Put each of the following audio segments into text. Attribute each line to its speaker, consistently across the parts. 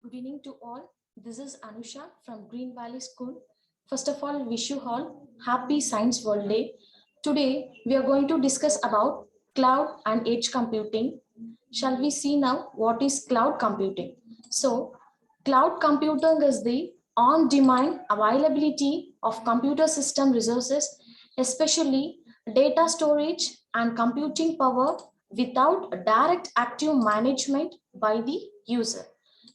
Speaker 1: Good evening to all. This is Anusha from Green Valley School. First of all, wish you all happy Science World Day. Today, we are going to discuss about cloud and edge computing. Shall we see now what is cloud computing? So, cloud computing is the on-demand availability of computer system resources, especially data storage and computing power without direct active management by the user.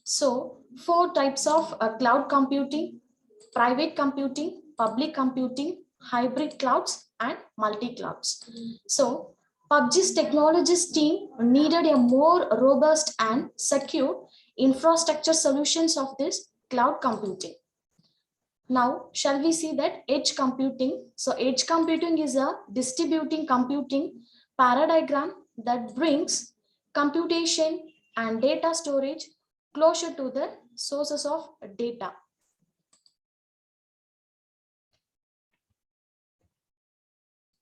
Speaker 1: So, four types of cloud computing: private computing, public computing, hybrid clouds, and multi-clouds. So, PUBG's technologies team needed a more robust and secure infrastructure solutions of this cloud computing. Now, shall we see that edge computing? So, edge computing is a distributing computing paradigm that brings computation and data storage closer to the sources of data.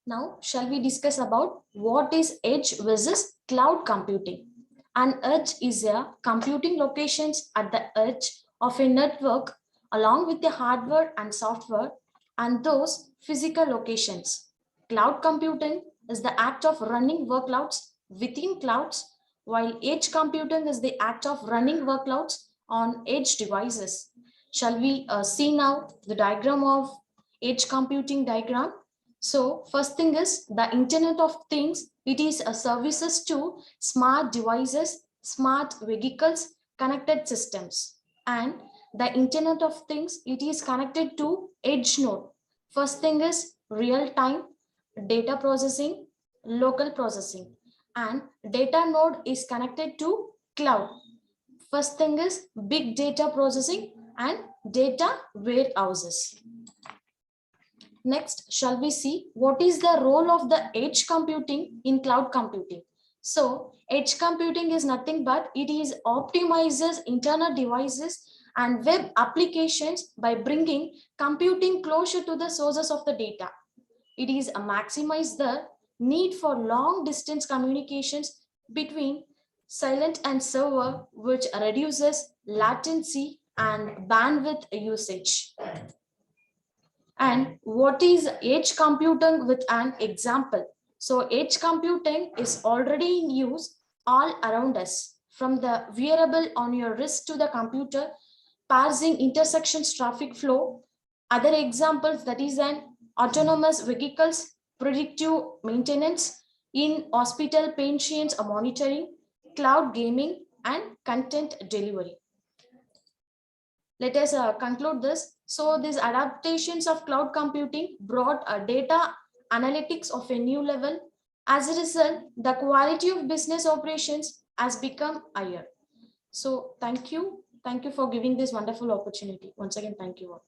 Speaker 1: Now, shall we discuss about what is edge versus cloud computing? An edge is a computing locations at the edge of a network along with the hardware and software and those physical locations. Cloud computing is the act of running workloads within clouds, while edge computing is the act of running workloads on edge devices. Shall we see now the diagram of edge computing diagram? So first thing is the Internet of Things. It is a services to smart devices, smart vehicles, connected systems. And the Internet of Things, it is connected to edge node. First thing is real-time data processing, local processing. And data node is connected to cloud. First thing is big data processing and data warehouses. Next, shall we see what is the role of the edge computing in cloud computing? So, edge computing is nothing but it is optimizes internal devices and web applications by bringing computing closer to the sources of the data. It is a maximize the need for long distance communications between silent and server, which reduces latency and bandwidth usage. And what is edge computing with an example? So edge computing is already in use all around us, from the wearable on your wrist to the computer, parsing intersections traffic flow. Other examples, that is an autonomous vehicles, predictive maintenance, in hospital patients monitoring, cloud gaming, and content delivery. Let us conclude this. So these adaptations of cloud computing brought data analytics of a new level. As a result, the quality of business operations has become higher. So thank you. Thank you for giving this wonderful opportunity. Once again, thank you all.